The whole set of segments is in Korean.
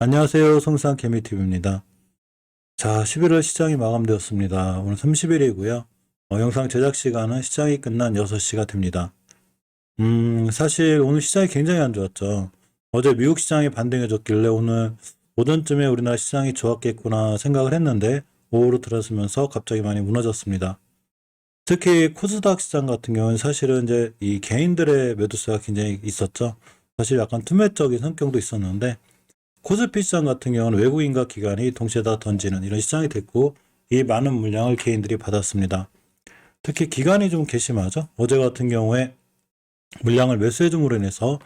안녕하세요. 성산 개미TV입니다. 자, 11월 시장이 마감되었습니다. 오늘 30일이고요. 영상 제작 시간은 시장이 끝난 6시가 됩니다. 사실 오늘 시장이 굉장히 안 좋았죠. 어제 미국 시장이 반등해줬길래 오늘 오전쯤에 우리나라 시장이 좋았겠구나 생각을 했는데 오후로 들어서면서 갑자기 많이 무너졌습니다. 특히 코스닥 시장 같은 경우는 사실은 이제 이 개인들의 매도세가 굉장히 있었죠. 사실 약간 투매적인 성격도 있었는데 코스피 시장 같은 경우는 외국인과 기관이 동시에 다 던지는 이런 시장이 됐고 이 많은 물량을 개인들이 받았습니다. 특히 기관이 좀 괘씸하죠. 어제 같은 경우에 물량을 매수해줌으로 인해서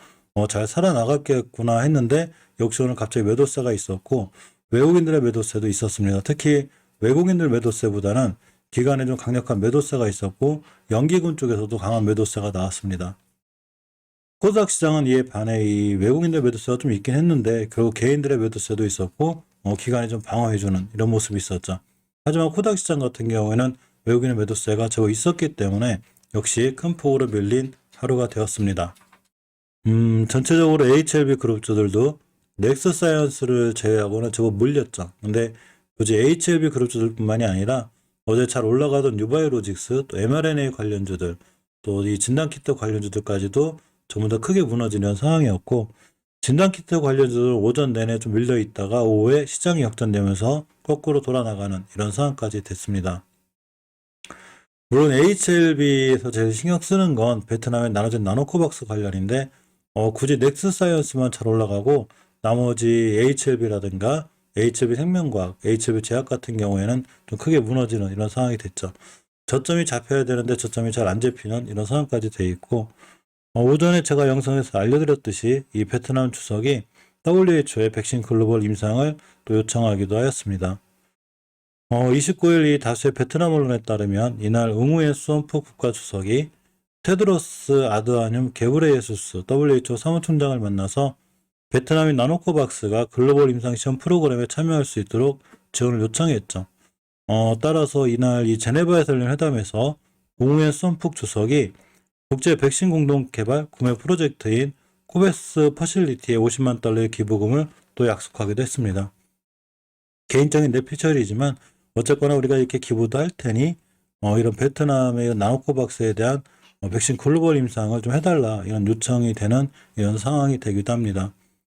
잘 살아나갔겠구나 했는데 역시 오늘 갑자기 매도세가 있었고 외국인들의 매도세도 있었습니다. 특히 외국인들 매도세보다는 기관에 좀 강력한 매도세가 있었고 연기군 쪽에서도 강한 매도세가 나왔습니다. 코스닥 시장은 이에 반해 이 외국인들 매도세가 좀 있긴 했는데 결국 개인들의 매도세도 있었고 기관이 좀 방어해주는 이런 모습이 있었죠. 하지만 코스닥 시장 같은 경우에는 외국인의 매도세가 제법 있었기 때문에 역시 큰 폭으로 밀린 하루가 되었습니다. 전체적으로 HLB 그룹주들도 넥서사이언스를 제외하고는 제법 물렸죠. 근데 굳이 HLB 그룹주들뿐만이 아니라 어제 잘 올라가던 뉴바이오로직스, 또 mRNA 관련주들, 또 이 진단키트 관련주들까지도 전부 다 크게 무너지는 상황이었고 진단키트 관련주들 오전 내내 좀 밀려 있다가 오후에 시장이 역전되면서 거꾸로 돌아나가는 이런 상황까지 됐습니다. 물론 HLB에서 제일 신경 쓰는 건 베트남의 나노젠 나노코박스 관련인데 굳이 넥스사이언스만 잘 올라가고 나머지 HLB라든가 HLB 생명과학, HLB 제약 같은 경우에는 좀 크게 무너지는 이런 상황이 됐죠. 저점이 잡혀야 되는데 저점이 잘 안 잡히는 이런 상황까지 돼 있고 오전에 제가 영상에서 알려드렸듯이 이 베트남 주석이 WHO의 백신 글로벌 임상을 또 요청하기도 하였습니다. 29일 이 다수의 베트남 언론에 따르면 이날 응우엔 수원프 국가주석이 테드로스 아드하뇽 게브레예수스 WHO 사무총장을 만나서 베트남인 나노코박스가 글로벌 임상시험 프로그램에 참여할 수 있도록 지원을 요청했죠. 따라서 이날 이 제네바에서 열린 회담에서 응우엔 수원프 주석이 국제 백신 공동 개발 구매 프로젝트인 코베스 퍼실리티에 50만 달러의 기부금을 또 약속하기도 했습니다. 개인적인 내 피처리지만 어쨌거나 우리가 이렇게 기부도 할 테니 이런 베트남의 나노코박스에 대한 백신 글로벌 임상을 좀 해달라 이런 요청이 되는 이런 상황이 되기도 합니다.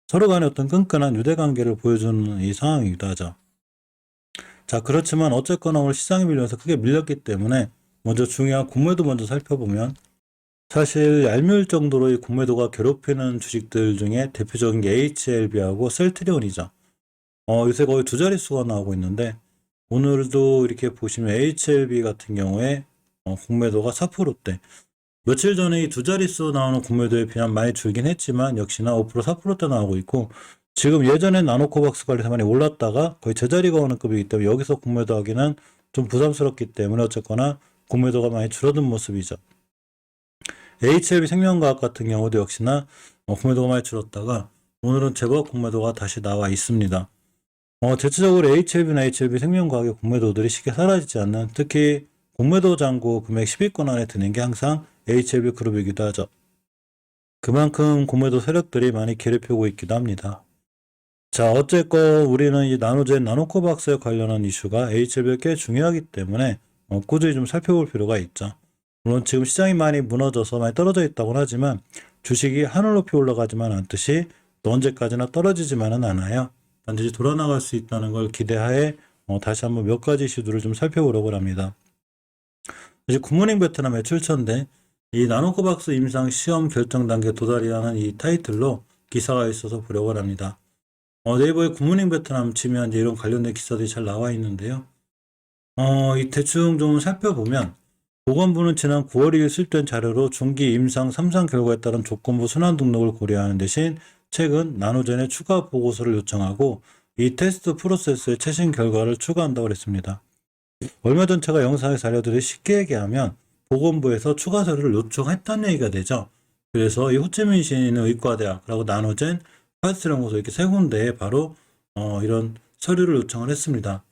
서로 간에 어떤 끈끈한 유대관계를 보여주는 이 상황이기도 하죠. 자, 그렇지만 어쨌거나 오늘 시장이 밀려서 크게 밀렸기 때문에 먼저 중요한 공매도 먼저 살펴보면 사실 얄미울 정도로 이 공매도가 괴롭히는 주식들 중에 대표적인 게 HLB하고 셀트리온이죠. 요새 거의 두 자릿수가 나오고 있는데 오늘도 이렇게 보시면 HLB 같은 경우에 공매도가 4%대 며칠 전에 이 두 자릿수 나오는 공매도에 비하면 많이 줄긴 했지만 역시나 5% 4%대 나오고 있고 지금 예전에 나노코박스 관리해서 많이 올랐다가 거의 제자리가 오는 급이기 때문에 여기서 공매도 하기는 좀 부담스럽기 때문에 어쨌거나 공매도가 많이 줄어든 모습이죠. HLB 생명과학 같은 경우도 역시나 공매도가 많이 줄었다가 오늘은 제법 공매도가 다시 나와 있습니다. 대체적으로 HLB나 HLB 생명과학의 공매도들이 쉽게 사라지지 않는 특히 공매도 잔고 금액 10위권 안에 드는 게 항상 HLB 그룹이기도 하죠. 그만큼 공매도 세력들이 많이 괴롭히고 있기도 합니다. 자, 어쨌건 우리는 이 나노젠 나노코박스에 관련한 이슈가 HLB가 꽤 중요하기 때문에 꾸준히 좀 살펴볼 필요가 있죠. 물론 지금 시장이 많이 무너져서 많이 떨어져 있다고는 하지만 주식이 하늘 높이 올라가지만 않듯이 또 언제까지나 떨어지지만은 않아요. 반드시 돌아나갈 수 있다는 걸 기대하에 다시 한번 몇 가지 이슈들을 좀 살펴보려고 합니다. 이제 굿모닝 베트남의 출처인데 이 나노코박스 임상 시험 결정 단계 도달이라는 이 타이틀로 기사가 있어서 보려고 합니다. 네이버에 굿모닝 베트남 치면 이제 이런 관련된 기사들이 잘 나와 있는데요. 이 대충 좀 살펴보면 보건부는 지난 9월 2일 수립된 자료로 중기 임상 3상 결과에 따른 조건부 순환 등록을 고려하는 대신 최근 나노젠의 추가 보고서를 요청하고 이 테스트 프로세스의 최신 결과를 추가한다고 했습니다. 얼마 전 제가 영상에서 알려드린 쉽게 얘기하면 보건부에서 추가 서류를 요청했다는 얘기가 되죠. 그래서 이 호치민시에 있는 의과대학, 그리고 나노젠, 파스트연구소 이렇게 세 군데에 바로 이런 서류를 요청을 했습니다.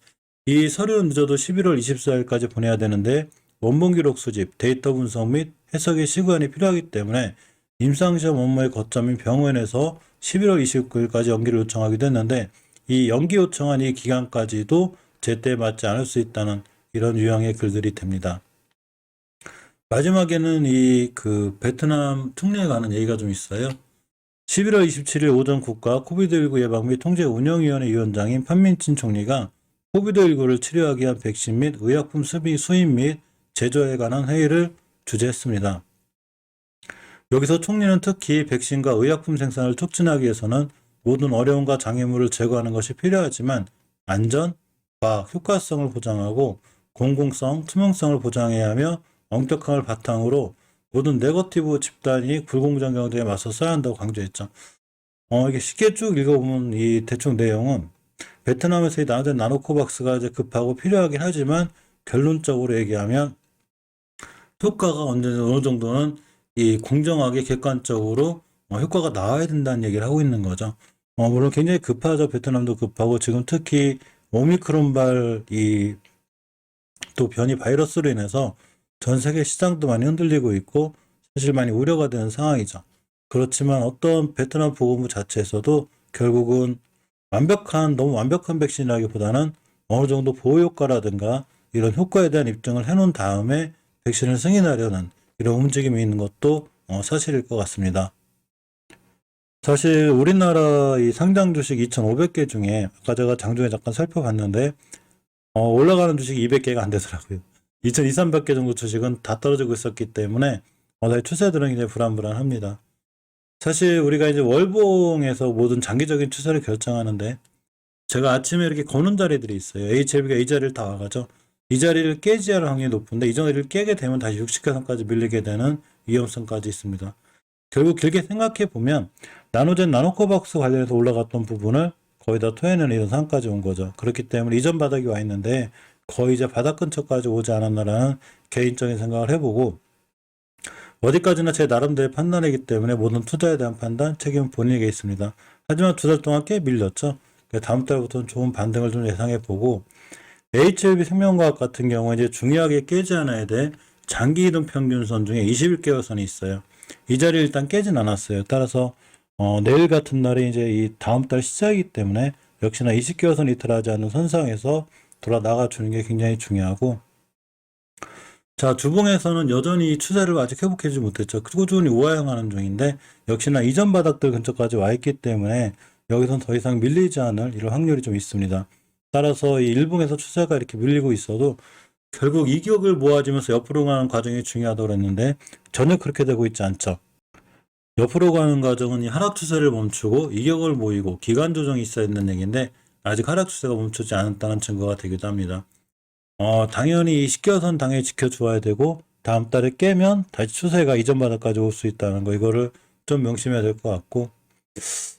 이 서류는 늦어도 11월 24일까지 보내야 되는데 원본 기록 수집, 데이터 분석 및 해석의 시간이 필요하기 때문에 임상시험 업무의 거점인 병원에서 11월 29일까지 연기를 요청하기도 했는데 이 연기 요청한 이 기간까지도 제때 맞지 않을 수 있다는 이런 유형의 글들이 됩니다. 마지막에는 이 베트남 특례에 관한 얘기가 좀 있어요. 11월 27일 오전 국가 코비드19 예방 및 통제 운영위원회 위원장인 판민친 총리가 코비드19를 치료하기 위한 백신 및 의약품 수입 및 제조에 관한 회의를 주재했습니다. 여기서 총리는 특히 백신과 의약품 생산을 촉진하기 위해서는 모든 어려움과 장애물을 제거하는 것이 필요하지만 안전, 과학, 효과성을 보장하고 공공성, 투명성을 보장해야 하며 엄격함을 바탕으로 모든 네거티브 집단이 불공정 경쟁에 맞서 써야 한다고 강조했죠. 이게 쉽게 쭉 읽어보면 이 대충 내용은 베트남에서 나온 나노코박스가 이제 급하고 필요하긴 하지만 결론적으로 얘기하면 효과가 어느 정도는 이 공정하게 객관적으로 효과가 나와야 된다는 얘기를 하고 있는 거죠. 물론 굉장히 급하죠. 베트남도 급하고 지금 특히 오미크론발 또 변이 바이러스로 인해서 전 세계 시장도 많이 흔들리고 있고 사실 많이 우려가 되는 상황이죠. 그렇지만 어떤 베트남 보건부 자체에서도 결국은 너무 완벽한 백신이라기보다는 어느 정도 보호 효과라든가 이런 효과에 대한 입증을 해놓은 다음에 백신을 승인하려는 이런 움직임이 있는 것도 사실일 것 같습니다. 사실 우리나라 이 상장 주식 2,500개 중에 아까 제가 장중에 잠깐 살펴봤는데 올라가는 주식이 200개가 안 되더라고요. 2,200, 300개 정도 주식은 다 떨어지고 있었기 때문에 추세들은 굉장히 불안합니다. 사실 우리가 이제 월봉에서 모든 장기적인 추세를 결정하는데 제가 아침에 이렇게 거는 자리들이 있어요. HLB가 이 자리를 다 와가죠. 이 자리를 깨지 않을 확률이 높은데 이 자리를 깨게 되면 다시 60개선까지 밀리게 되는 위험성까지 있습니다. 결국 길게 생각해 보면 나노젠 나노코박스 관련해서 올라갔던 부분을 거의 다 토해내는 이런 상황까지 온 거죠. 그렇기 때문에 이전 바닥이 와 있는데 거의 이제 바닥 근처까지 오지 않았나라는 개인적인 생각을 해보고 어디까지나 제 나름대로의 판단이기 때문에 모든 투자에 대한 판단, 책임은 본인에게 있습니다. 하지만 2달 동안 꽤 밀렸죠. 다음 달부터는 좋은 반등을 좀 예상해보고 HLB 생명과학 같은 경우에 이제 중요하게 깨지 않아야 될 장기 이동 평균선 중에 21개월선이 있어요. 이 자리 일단 깨진 않았어요. 따라서 내일 같은 날이 이제 이 다음 달 시작이기 때문에 역시나 20개월선 이탈하지 않는 선상에서 돌아 나가주는 게 굉장히 중요하고 자, 주봉에서는 여전히 추세를 아직 회복하지 못했죠. 꾸준히 우하향하는 중인데 역시나 이전 바닥들 근처까지 와 있기 때문에 여기선 더 이상 밀리지 않을 이런 확률이 좀 있습니다. 따라서 이 일봉에서 추세가 이렇게 밀리고 있어도 결국 이격을 모아지면서 옆으로 가는 과정이 중요하다고 그랬는데 전혀 그렇게 되고 있지 않죠. 옆으로 가는 과정은 이 하락 추세를 멈추고 이격을 모이고 기간 조정이 있어야 되는 얘기인데 아직 하락 추세가 멈추지 않았다는 증거가 되기도 합니다. 당연히 이 10개선 당연히 지켜주어야 되고 다음 달에 깨면 다시 추세가 이전 바닥까지 올 수 있다는 거 이거를 좀 명심해야 될 것 같고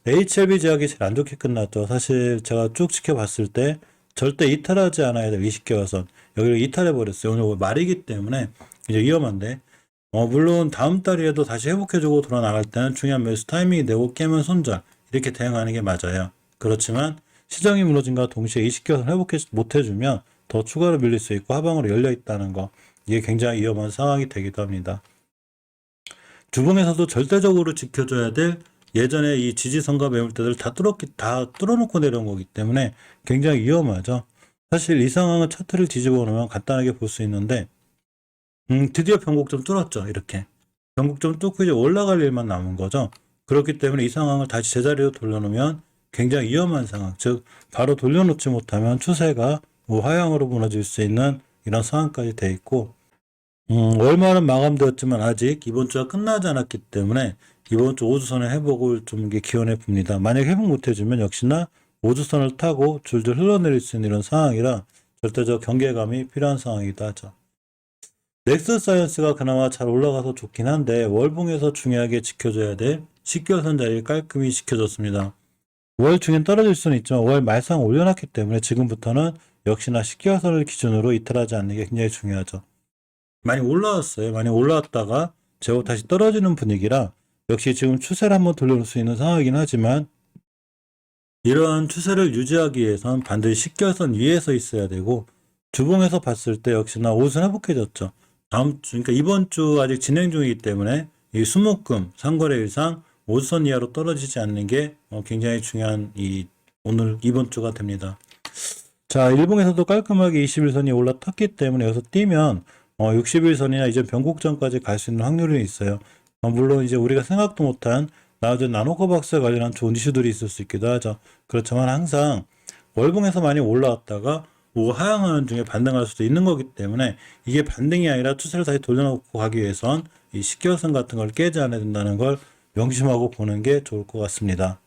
HLB 제약이 제일 안 좋게 끝났죠. 사실 제가 쭉 지켜봤을 때 절대 이탈하지 않아야 될 20개선 여기를 이탈해버렸어요. 오늘 말이기 때문에 이제 위험한데 물론 다음 달이라도 다시 회복해주고 돌아 나갈 때는 중요한 매수 타이밍이 되고 깨면 손절 이렇게 대응하는 게 맞아요. 그렇지만 시장이 무너진과 동시에 20개선 회복해 못해주면 더 추가로 밀릴 수 있고 하방으로 열려 있다는 거 이게 굉장히 위험한 상황이 되기도 합니다. 주봉에서도 절대적으로 지켜줘야 될 예전에 이 지지선과 매물대들 다 뚫어놓고 내려온 거기 때문에 굉장히 위험하죠. 사실 이 상황은 차트를 뒤집어 놓으면 간단하게 볼 수 있는데 드디어 변곡점 뚫었죠. 이렇게 변곡점 뚫고 이제 올라갈 일만 남은 거죠. 그렇기 때문에 이 상황을 다시 제자리로 돌려놓으면 굉장히 위험한 상황, 즉 바로 돌려놓지 못하면 추세가 하향으로 무너질 수 있는 이런 상황까지 돼 있고 월말은 마감되었지만 아직 이번 주가 끝나지 않았기 때문에 이번 주 5주선의 회복을 좀 기원해 봅니다. 만약 회복 못 해주면 역시나 5주선을 타고 줄줄 흘러내릴 수 있는 이런 상황이라 절대적 경계감이 필요한 상황이기도 하죠. 넥스사이언스가 그나마 잘 올라가서 좋긴 한데 월봉에서 중요하게 지켜줘야 될 10개선 자리를 깔끔히 지켜줬습니다. 월 중엔 떨어질 수는 있지만 월 말상 올려놨기 때문에 지금부터는 역시나 10개선을 기준으로 이탈하지 않는 게 굉장히 중요하죠. 많이 올라왔어요. 많이 올라왔다가 제법 다시 떨어지는 분위기라 역시 지금 추세를 한번 돌려놓을 수 있는 상황이긴 하지만 이러한 추세를 유지하기 위해선 반드시 10개선 위에서 있어야 되고 주봉에서 봤을 때 역시나 옷은 회복해졌죠. 다음 주, 그러니까 이번 주 아직 진행 중이기 때문에 이 수목금, 상거래일상, 5선 이하로 떨어지지 않는 게 굉장히 중요한 이번 주가 됩니다. 자, 일봉에서도 깔끔하게 21선이 올라탔기 때문에 여기서 뛰면 60일선이나 이제 변곡점까지 갈 수 있는 확률이 있어요. 물론 이제 우리가 생각도 못한 나머지 나노코박스에 관련한 좋은 이슈들이 있을 수 있기도 하죠. 그렇지만 항상 월봉에서 많이 올라왔다가 하향하는 중에 반등할 수도 있는 거기 때문에 이게 반등이 아니라 추세를 다시 돌려놓고 가기 위해선 이 10개월선 같은 걸 깨지 않아야 된다는 걸 명심하고 보는 게 좋을 것 같습니다.